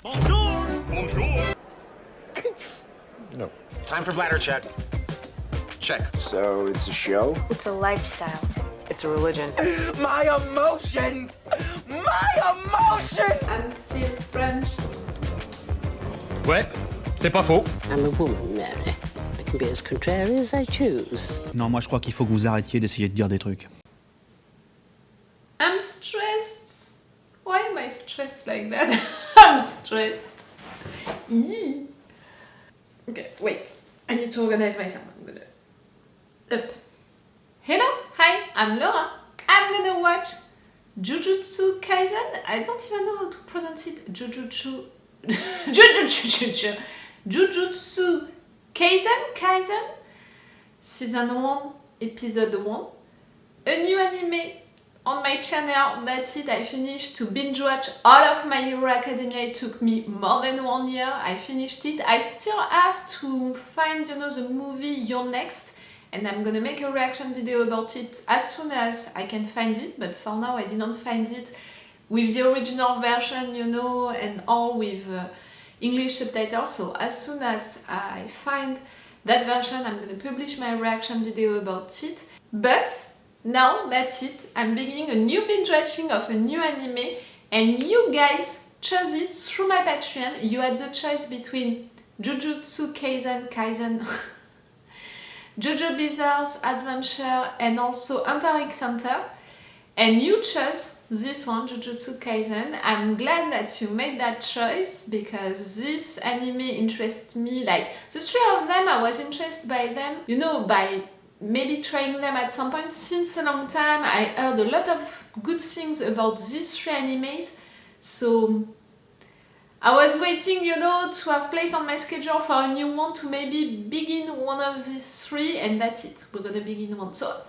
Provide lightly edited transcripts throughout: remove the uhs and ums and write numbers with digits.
Bonjour! Bonjour! No. Time for bladder check. Check. So it's a show? It's a lifestyle. It's a religion. My emotions! My emotions! I'm still French. Ouais, c'est pas faux. I'm a woman, Mary. I can be as contrary as I choose. Non, moi je crois qu'il faut que vous arrêtiez d'essayer de dire des trucs. I'm stressed. Why am I stressed like that? I'm stressed. Eee. Okay, wait. I need to organize myself. I'm gonna... Up. Hello, hi, I'm Laura. I'm gonna watch Jujutsu Kaisen. I don't even know how to pronounce it. Jujutsu Kaisen, Season 1, Episode 1. A new anime on my channel. That's it, I finished to binge watch all of My Hero Academia. It took me more than 1 year. I finished it. I still have to find, the movie You're Next. And I'm gonna make a reaction video about it as soon as I can find it. But for now, I didn't find it with the original version, and all with English subtitles. So as soon as I find that version, I'm gonna publish my reaction video about it. But now that's it. I'm beginning a new binge watching of a new anime, and you guys chose it through my Patreon. You had the choice between Jujutsu Kaisen, JoJo Bizarre's Adventure, and also Hunter x Hunter, and you chose this one, Jujutsu Kaisen. I'm glad that you made that choice because this anime interests me. Like the three of them, I was interested by them, by maybe trying them at some point. Since a long time, I heard a lot of good things about these three animes, so I was waiting, to have place on my schedule for a new one to maybe begin one of these three, and that's it. We're gonna begin one. So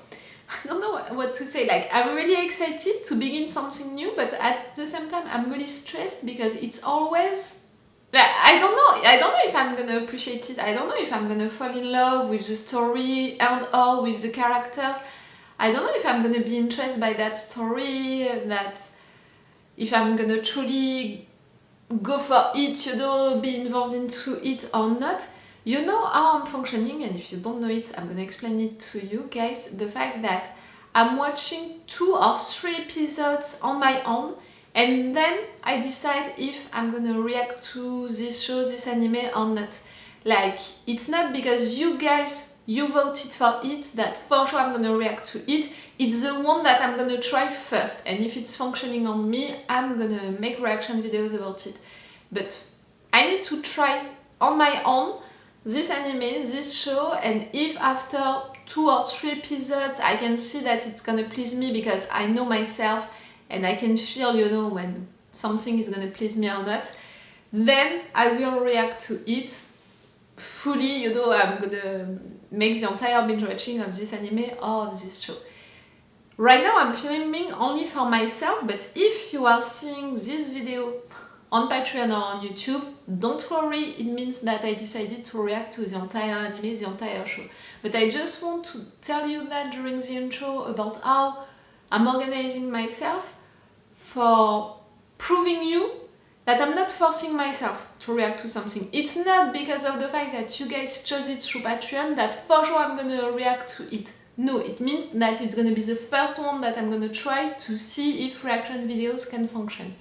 I don't know what to say. Like, I'm really excited to begin something new, but at the same time, I'm really stressed because it's always like, I don't know if I'm gonna appreciate it. I don't know if I'm gonna fall in love with the story and or with the characters. I don't know if I'm gonna be interested by that story, that if I'm gonna truly go for it, be involved into it or not. You know how I'm functioning, and if you don't know it, I'm gonna explain it to you guys. The fact that I'm watching 2 or 3 episodes on my own, and then I decide if I'm gonna react to this show, this anime or not. Like, it's not because you guys, you voted for it that for sure I'm gonna react to it. It's the one that I'm gonna try first, and if it's functioning on me, I'm gonna make reaction videos about it. But I need to try on my own this anime, this show, and if after 2 or 3 episodes I can see that it's gonna please me because I know myself and I can feel, when something is gonna please me or not, then I will react to it fully, I'm gonna make the entire binge watching of this anime or of this show. Right now I'm filming only for myself, but if you are seeing this video on Patreon or on YouTube, don't worry, it means that I decided to react to the entire anime, the entire show. But I just want to tell you that during the intro about how I'm organizing myself for proving you that I'm not forcing myself to react to something. It's not because of the fact that you guys chose it through Patreon that for sure I'm gonna react to it. No, it means that it's gonna be the first one that I'm gonna try to see if reaction videos can function.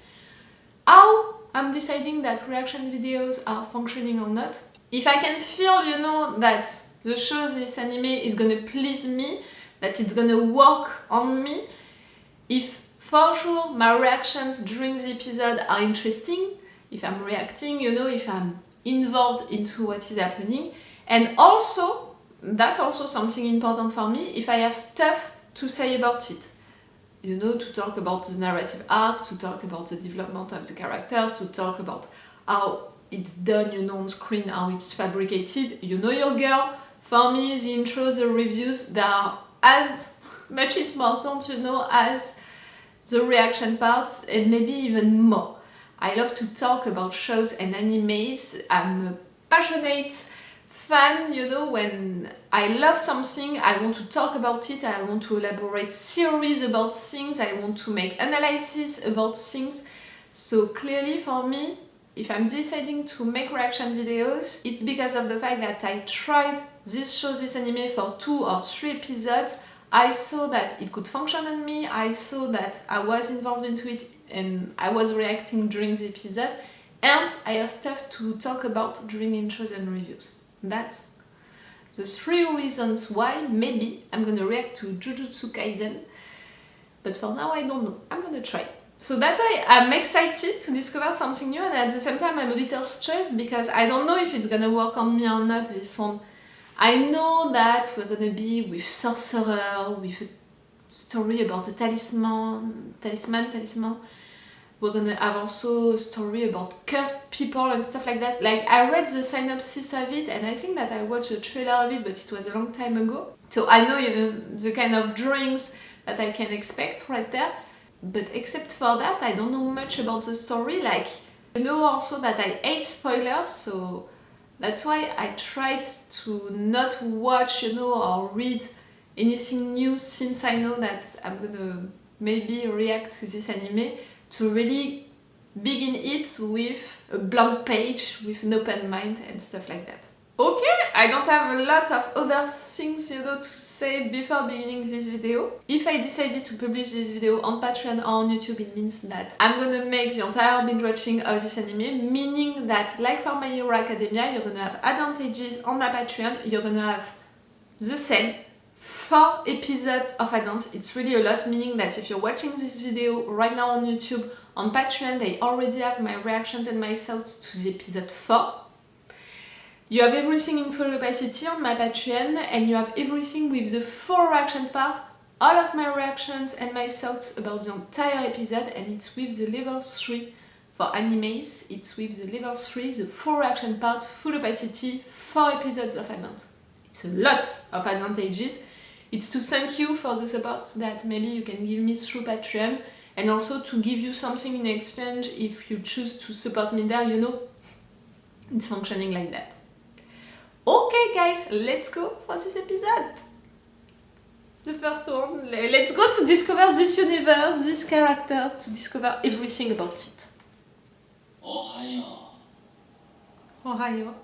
How I'm deciding that reaction videos are functioning or not? If I can feel, that the show, this anime is gonna please me, that it's gonna work on me, if for sure my reactions during the episode are interesting, if I'm reacting, if I'm involved into what is happening, and also, that's also something important for me, if I have stuff to say about it. To talk about the narrative arc, to talk about the development of the characters, to talk about how it's done, on screen, how it's fabricated. Your girl. For me, the intros, the reviews, they are as much important, as the reaction parts, and maybe even more. I love to talk about shows and animes. I'm a passionate fan, when I love something, I want to talk about it, I want to elaborate theories about things, I want to make analysis about things. So clearly for me, if I'm deciding to make reaction videos, it's because of the fact that I tried this show, this anime for 2 or 3 episodes. I saw that it could function on me, I saw that I was involved into it and I was reacting during the episode, and I have stuff to talk about during intros and reviews. That's the 3 reasons why maybe I'm gonna react to Jujutsu Kaisen, but for now I don't know. I'm gonna try. So that's why I'm excited to discover something new, and at the same time I'm a little stressed because I don't know if it's gonna work on me or not, this one. I know that we're gonna be with sorcerer, with a story about a talisman. We're gonna have also a story about cursed people and stuff like that. Like, I read the synopsis of it and I think that I watched a trailer of it, but it was a long time ago. So I know, you know, the kind of drawings that I can expect right there. But except for that, I don't know much about the story. Like, I know also that I hate spoilers, so that's why I tried to not watch, you know, or read anything new, since I know that I'm gonna maybe react to this anime, to really begin it with a blank page, with an open mind and stuff like that. Okay, I don't have a lot of other things, you know, to say before beginning this video. If I decided to publish this video on Patreon or on YouTube, it means that I'm gonna make the entire binge watching of this anime, meaning that, like for My Hero Academia, you're gonna have advantages on my Patreon. You're gonna have the same 4 episodes of add-ons. It's really a lot, meaning that if you're watching this video right now on YouTube, on Patreon they already have my reactions and my thoughts to the episode 4. You have everything in full opacity on my Patreon, and you have everything with the full reaction part, all of my reactions and my thoughts about the entire episode, and it's with the level 3 for animes. It's with the level 3, the full reaction part, full opacity, 4 episodes of add-ons. It's a lot of advantages. It's to thank you for the support that maybe you can give me through Patreon, and also to give you something in exchange if you choose to support me there, you know. It's functioning like that. Okay guys, let's go for this episode. The first one, let's go to discover this universe, these characters, to discover everything about it. Ohio. Ohio.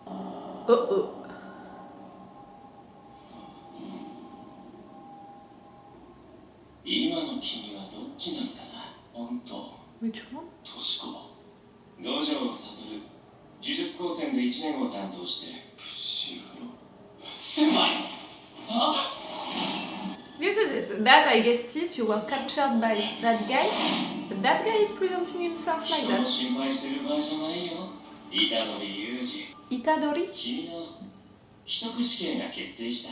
Uh-oh. Which one? 呪術高専で1年を担当してシンフロ先輩あ Yes, that I guessed it, you were captured by that guy, but that guy is presenting himself like that. 心配してる場合じゃないよ虎杖裕二虎杖君の取得試験が決定した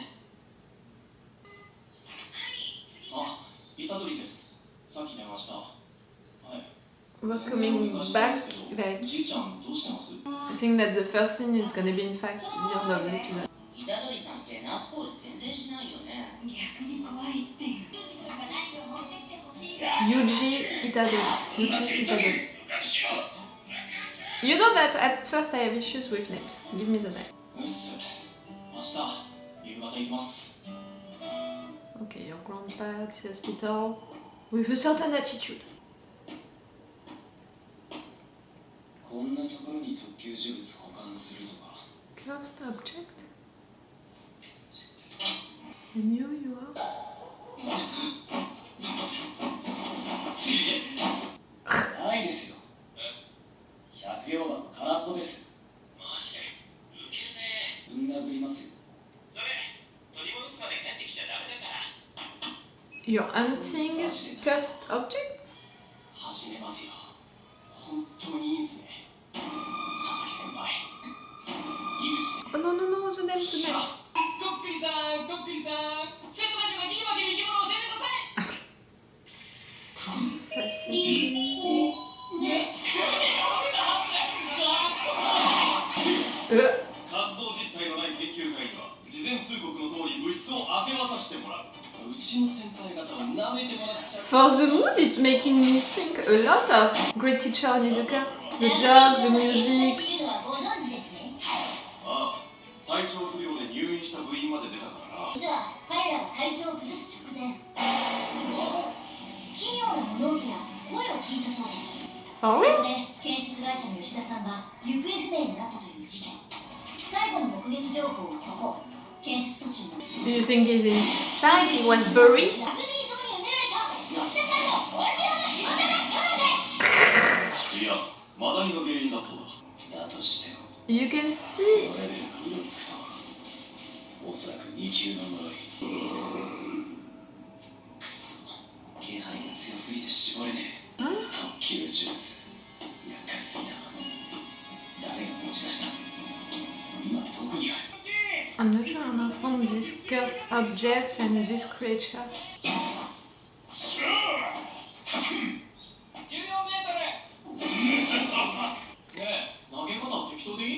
あ、虎杖ですさっき出ましたはい We're coming back, like, I think that the first scene is gonna be in fact the end of the episode. Yuji Itadori. You know that at first I have issues with names. Give me the name. Okay, your grandpa at the hospital with a certain attitude. こんなところに特級呪物保管するとか Cursed object? I knew you are. ないですよ百葉箱空っぽですマジでウケるねぶん殴りますよそれ取り戻すまで帰ってきちゃダメだから You're hunting cursed objects? 始めますよ本当にいいですね Oh no, no, no, the name, the name. For the mood, it's making me think a lot of Great Teacher Onizuka. The jokes, the music. 体調不良で入院した部員まで出たからな実は彼らが体調を崩す直前奇妙な物音や声を聞いたそうです Oh そ oui? こで建設会社の吉田さんが行方不明になったという事件。最後の目撃情報はここ。建設途中の Do you think he's inside? He was buried? ラグビー場に埋められた吉田さんのお詫び用の仕事だったのです。いや、マダニが原因だそうだ。だとしても You can see. これレベルが色つくとおそらく2級の呪い。くそ、気配が強すぎて絞れねえ。特級呪術、厄介すぎだ。誰が持ち出した？今どこにある？ I'm not sure I understand these cursed objects and this creature. ねえ、投げ方適当でい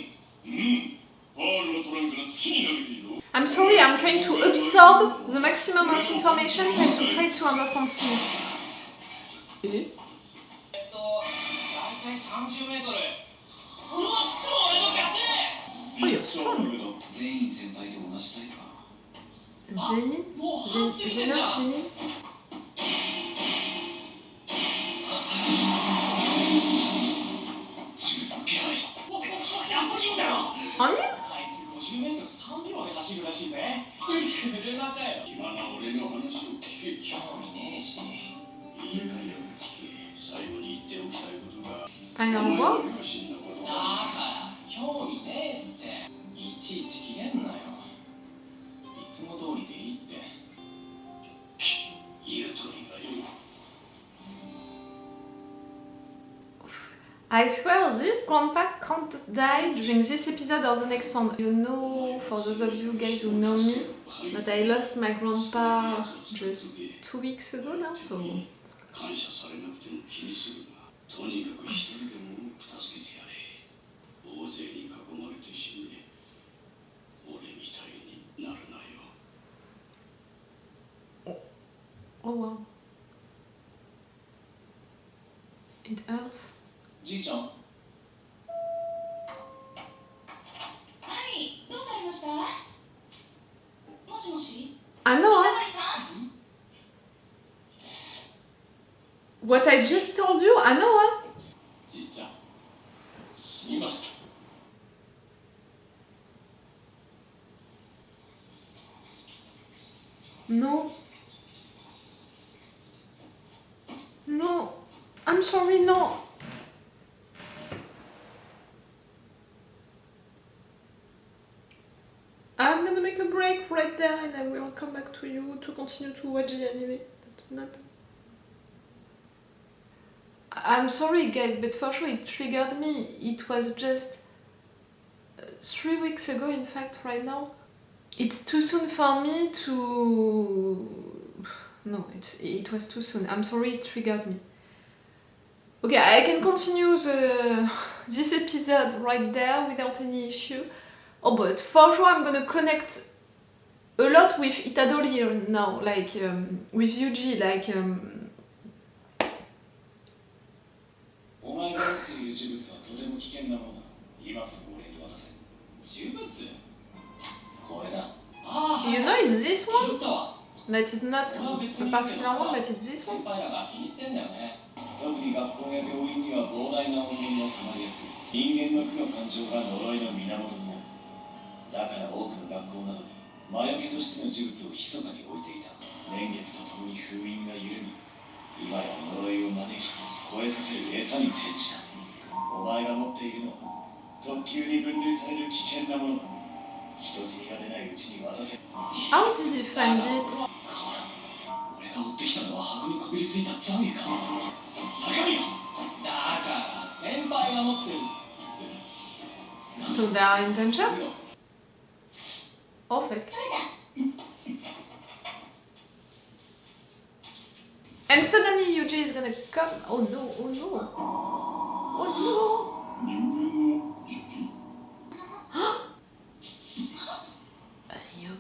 い？ファールのトランクの好きに投げていいぞ。 I'm sorry, I'm trying to absorb the maximum of information and to try to understand things. 大体30メートル。うわ、それの勝ち！ Oh, you're strong. 全員先輩と同じタイプか。 Zenith? Zenith? Zenith? 中途気配。速すぎんだろ。 On him? あいつ50メートル3秒で走るらしいぜ。車かよ。今な俺の話を聞け。興味ねえし。いいかよ、聞け。最後に言っておきたいことが。 Final words? だから興味ねえっていちいち切れんなよ。いつも通りでいいって。言う通りだよ。 I swear this grandpa can't die during this episode or the next one. You know, for those of you guys who know me, that I lost my grandpa just 2 weeks ago now, so... 感謝されなくても気にするな。とにかく一人でも多く助けてやれ。大勢に囲まれて死ね。俺みたいになるなよ。 Oh wow. It hurts. じいちゃん。はい、どうされました？もしもし？ I know, お huh? まりさん？ What I just told you, I know, huh? じいちゃん。死にました。 No. No. I'm sorry, no. I'm gonna make a break right there and I will come back to you to continue to watch the anime. I'm sorry guys, but for sure it triggered me. It was just 3 weeks ago, in fact, right now. It's too soon for me to... No, it was too soon. I'm sorry, it triggered me. Okay, I can continue this episode right there without any issue. Oh, but for sure I'm gonna connect a lot with Itadori now, like with Yuji, like... お前が持っている呪物はとても危険なものだ。今すぐ俺に渡せ。呪物？これだ。ああ。 You know it's this 言 one? ったわ。 That is not a particular one, but it's this 先 one? 輩らが気に入ってんだよね。特に学校や病院には膨大な怨念が溜まりやすい。人間の負の感情が呪いの源になる。だから多くの学校などに魔除けとしての呪物を密かに置いていた。年月とともに封印が緩み、今や呪いを招き、超えさせる餌に転じた。お前が持っているのは特級に分類される危険なものだ。人死にが出ないうちに渡せ。 How did you find it? 俺が追ってきたのは箱にこびりついた残影か。中身よ。だから先輩が持ってる。 So they are intention? Or fake? And suddenly Yuji is gonna come. Oh no, oh no. Oh A human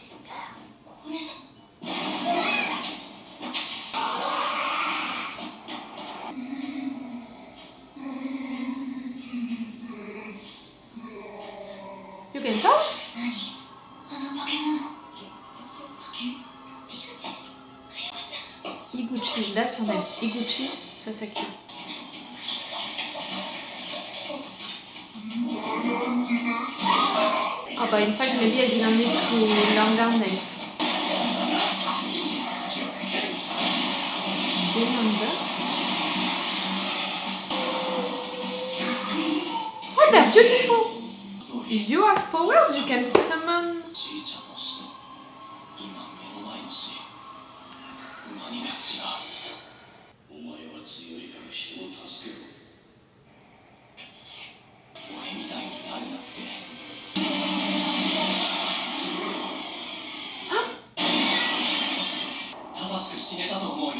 finger. no. You can tell? あの化け物。Iguchi, that's your name. Iguchi Sasaki. but in fact maybe I didn't need to learn their names. Remember? Oh, they're beautiful! You have powers, you can summon... じいちゃんの死と今目の前の死何が違う。お前は強いから人を助けろ。俺みたいになるなって。正しく死ねたと思うよ。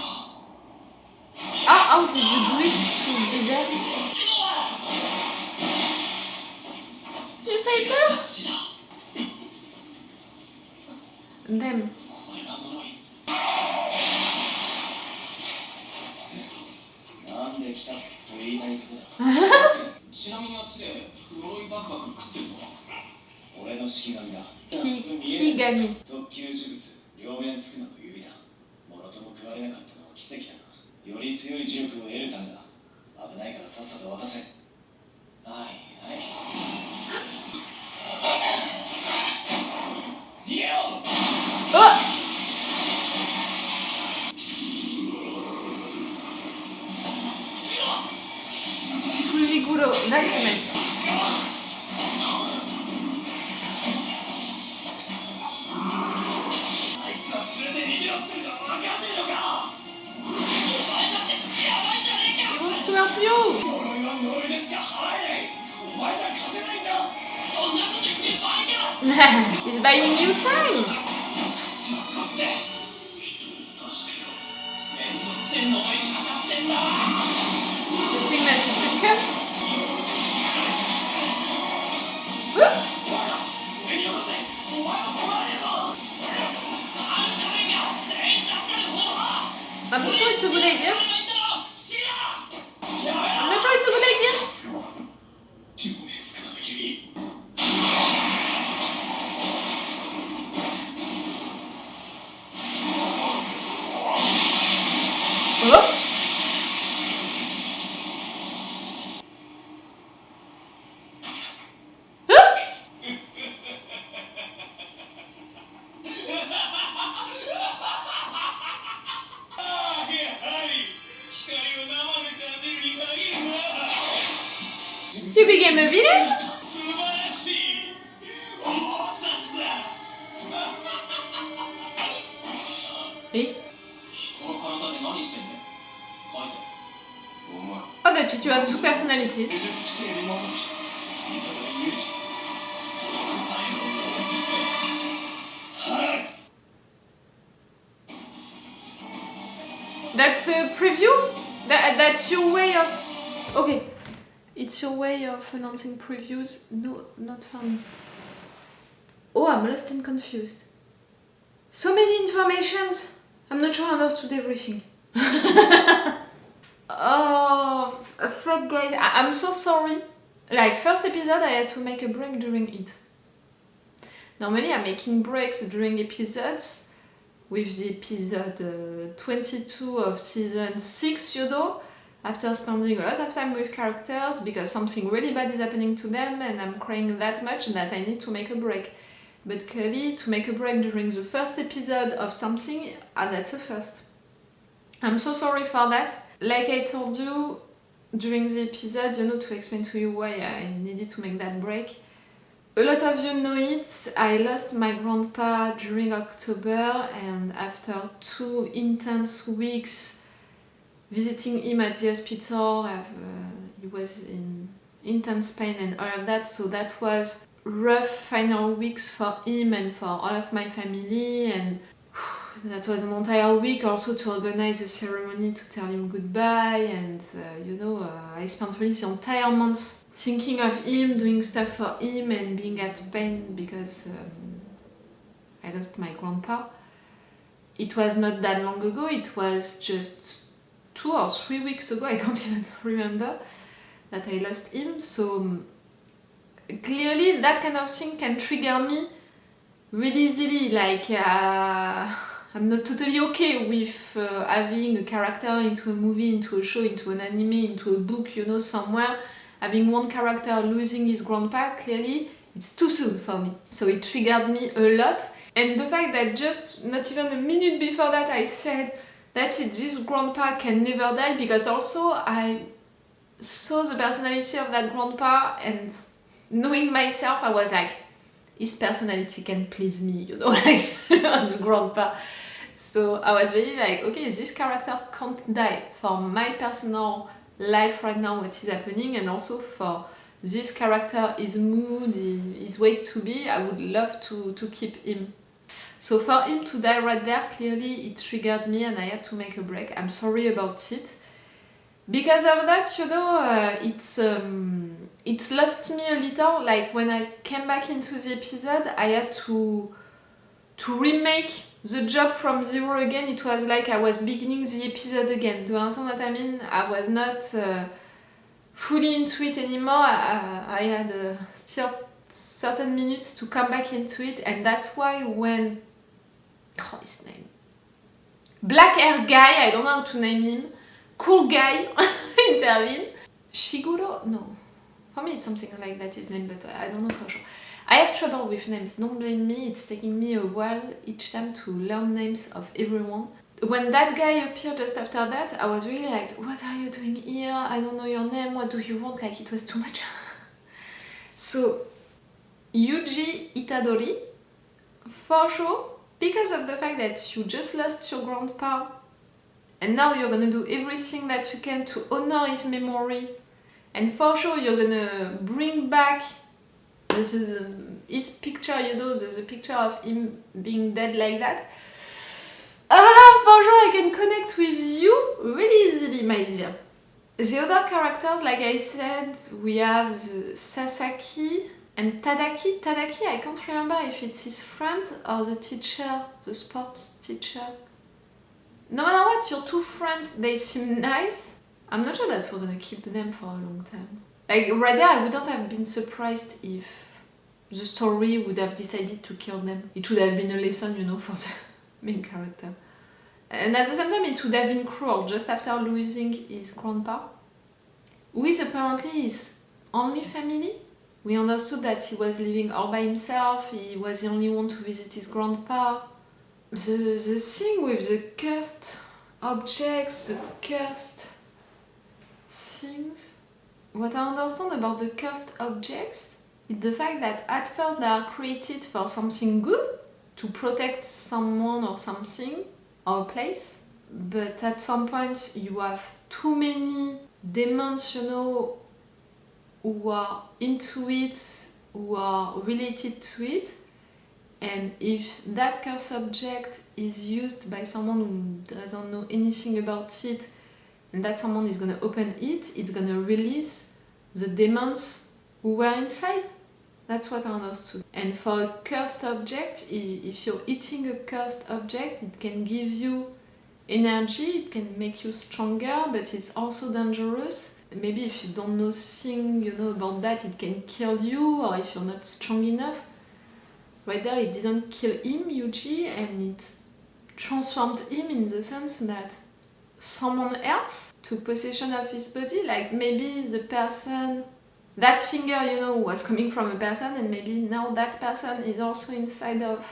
How did you do it to be there? You saved her? 死だ。 Them. これが呪い。なんで来たと言いたいとこだ。ちなみにあっちで黒いバクバク食ってるのは俺の式神だ。Kigami. 特級呪物両面宿儺の指だ。もろとも食われなかったのは奇跡だな。より強い呪力を得るためだ。危ないからさっさと渡せ。はいはい。逃げろ。Pretty good, that's me. あいつは連れて逃げろってるの分かんねえのか。お前だってやばいじゃねえか。 He wants to help you! 呪いは呪いでしか払えない。お前じゃ勝てないんだ。そんなこと言ってバカ。 He's buying you time! こっちはこっちで人を助けろ。めんどくせえ呪いにかかってんだ。 You think that it's a curse? 上によこせ。お前は困らねえぞ。あるじゃねえか。全員助かる方法。 I'm not sure it's a good idea. 死だ。やめろ。 I'm not sure it's a good idea. 両面宿儺の指。 Oh? You became a villain? 素晴らしい。大札だ。 Eh? 人の体で何してんだよ。返せ。お前。 Oh, that you have two personalities. 呪術規定に基づき、味方に有志。お前を応援して払え。 That's a preview? That's your way of... Okay. It's your way of announcing previews? No, not for me. Oh, I'm lost and confused. So many informations! I'm not sure I understood everything. Oh, fuck guys, I'm so sorry. Like, first episode I had to make a break during it. Normally I'm making breaks during episodes, with the episode 22 of season 6, you know, after spending a lot of time with characters because something really bad is happening to them and I'm crying that much that I need to make a break. But clearly, to make a break during the first episode of something, that's a first. I'm so sorry for that. Like I told you during the episode, you know, to explain to you why I needed to make that break. A lot of you know it, I lost my grandpa during October and after 2 intense weeks visiting him at the hospital, he was in intense pain and all of that, so that was rough final weeks for him and for all of my family, and that was an entire week also to organize a ceremony to tell him goodbye, and you know, I spent really the entire month thinking of him, doing stuff for him and being at pain because I lost my grandpa. It was not that long ago, it was just 2 or 3 weeks ago, I can't even remember, that I lost him, so clearly that kind of thing can trigger me really easily, like I'm not totally okay with having a character into a movie, into a show, into an anime, into a book, you know, somewhere, having one character losing his grandpa, clearly It's too soon for me. So it triggered me a lot. And the fact that just not even a minute before that I said that this grandpa can never die, because also I saw the personality of that grandpa, and knowing myself, I was like, his personality can please me, you know, like as grandpa. So I was really like, okay, this character can't die for my personal life right now, what is happening, and also for this character, his mood, his way to be, I would love to keep him. So for him to die right there, clearly it triggered me and I had to make a break. I'm sorry about it. Because of that, you know, it's lost me a little. Like when I came back into the episode, I had to remake the job from zero again. It was like I was beginning the episode again. Do you understand what I mean? I was not fully into it anymore. I had still certain minutes to come back into it, and that's why when his name, black hair guy, I don't know how to name him, cool guy, intervene. Shiguro? No. For me it's something like that, his name, but I don't know for sure. I have trouble with names, don't blame me, it's taking me a while each time to learn names of everyone. When that guy appeared just after that, I was really like, what are you doing here? I don't know your name, what do you want? Like, it was too much. So, Yuji Itadori, for sure, because of the fact that you just lost your grandpa and now you're gonna do everything that you can to honor his memory, and for sure you're gonna bring back his picture, you know, the picture of him being dead like that. For sure I can connect with you really easily, my dear. The other characters, like I said, we have the Sasaki and Tadaki. Tadaki, I can't remember if it's his friend or the teacher, the sports teacher. No matter what, your two friends, they seem nice. I'm not sure that we're gonna keep them for a long time. Like, right there, I wouldn't have been surprised if the story would have decided to kill them. It would have been a lesson, you know, for the main character. And at the same time, it would have been cruel just after losing his grandpa, who is apparently his only family. We understood that he was living all by himself, he was the only one to visit his grandpa. The thing with the cursed objects, the cursed things, what I understand about the cursed objects is the fact that at first they are created for something good, to protect someone or something or a place, but at some point you have too many demons, you know, who are into it, who are related to it, and if that curse object is used by someone who doesn't know anything about it, and that someone is gonna open it, it's gonna release the demons who were inside. That's what I understood. And for a cursed object, if you're eating a cursed object, it can give you energy, it can make you stronger, but it's also dangerous. Maybe if you don't know thing, you know, about that, it can kill you, or if you're not strong enough. Right there, it didn't kill him, Yuji, and it transformed him in the sense that someone else took possession of his body, like maybe the person, that finger, you know, was coming from a person, and maybe now that person is also inside of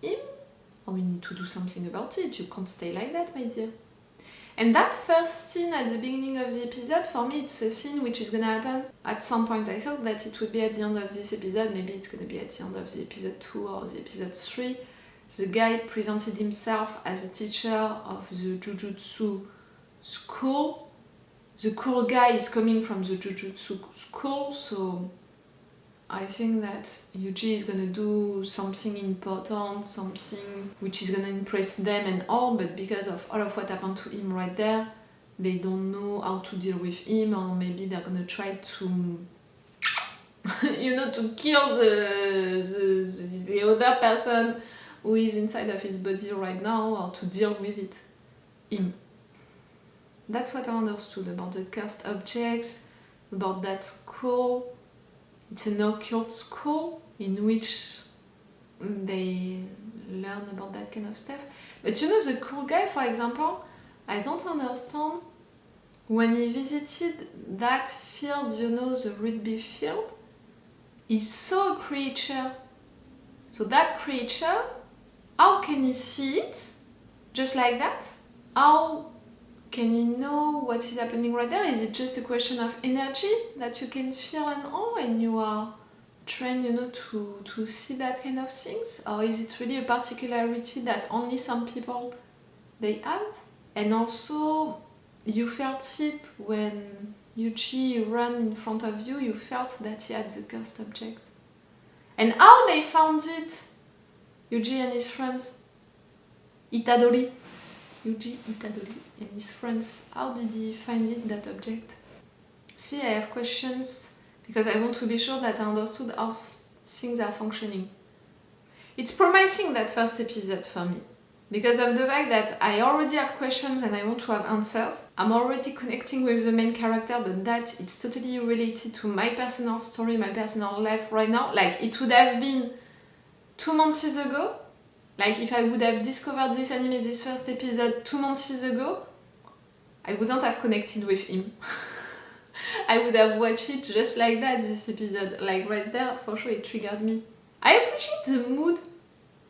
him. Or we need to do something about it, you can't stay like that, my dear. And that first scene at the beginning of the episode, for me it's a scene which is gonna happen at some point. I thought that it would be at the end of this episode, maybe it's gonna be at the end of the episode 2 or the episode 3. The guy presented himself as a teacher of the Jujutsu school. The cool guy is coming from the Jujutsu school, so I think that Yuji is gonna do something important, something which is gonna impress them and all, but because of all of what happened to him right there, they don't know how to deal with him, or maybe they're gonna try to you know, to kill the other person who is inside of his body right now, or to deal with it, him. That's what I understood about the cursed objects, about that school. It's an occult school in which they learn about that kind of stuff. But you know, the cool guy, for example, I don't understand. When he visited that field, you know, the rugby field, he saw a creature. So that creature, how can he see it? Just like that? How can he know what is happening right there? Is it just a question of energy that you can feel and all, and you are trained, you know, to see that kind of things? Or is it really a particularity that only some people they have? And also, you felt it when Yuji ran in front of you, you felt that he had the cursed object. And how they found it, Yuji and his friends, Yuji Itadori and his friends, how did he find it, that object? See, I have questions because I want to be sure that I understood how things are functioning. It's promising, that first episode for me, because of the fact that I already have questions and I want to have answers. I'm already connecting with the main character, but that it's totally related to my personal story, my personal life right now. Like, it would have been 2 months ago. Like, if I would have discovered this anime, this first episode 2 months ago, I wouldn't have connected with him. I would have watched it just like that, this episode. Like, right there, for sure, it triggered me. I appreciate the mood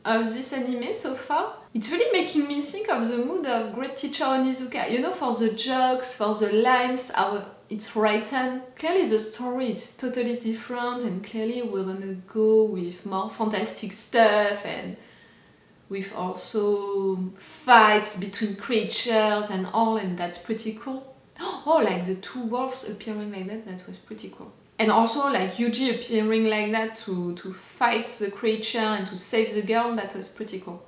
of this anime so far. It's really making me think of the mood of Great Teacher Onizuka. You know, for the jokes, for the lines, how it's written. Clearly the story is totally different, and clearly we're gonna go with more fantastic stuff, and with also fights between creatures and all, and that's pretty cool. Oh, like the 2 wolves appearing like that, that was pretty cool. And also like Yuji appearing like that to fight the creature and to save the girl, that was pretty cool.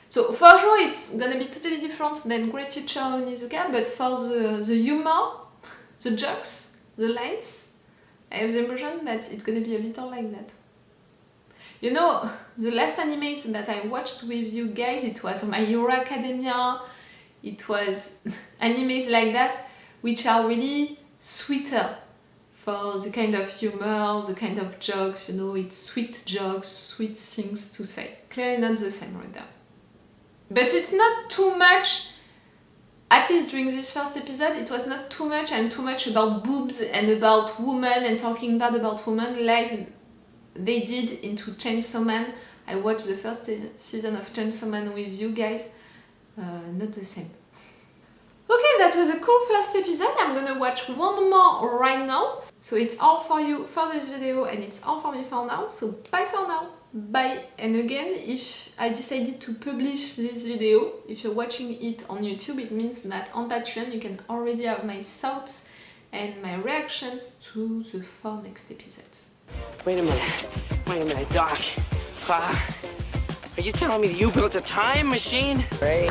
So for sure it's gonna be totally different than Great Teacher Onizuka, but for the humor, the jokes, the lines, I have the impression that it's gonna be a little like that. You know, the last animes that I watched with you guys, it was My Hero Academia, it was animes like that, which are really sweeter for the kind of humor, the kind of jokes, you know, it's sweet jokes, sweet things to say. Clearly not the same right there. But it's not too much, at least during this first episode, it was not too much and too much about boobs and about women and talking bad about women like they did into Chainsaw Man. I watched the first season of Chainsaw Man with you guys. Not the same. Okay, that was a cool first episode. I'm gonna watch one more right now. So it's all for you for this video, and it's all for me for now. So bye for now. Bye. And again, if I decided to publish this video, if you're watching it on YouTube, it means that on Patreon you can already have my thoughts and my reactions to the 4 next episodes. Wait a minute, Doc. Are you telling me that you built a time machine? Right.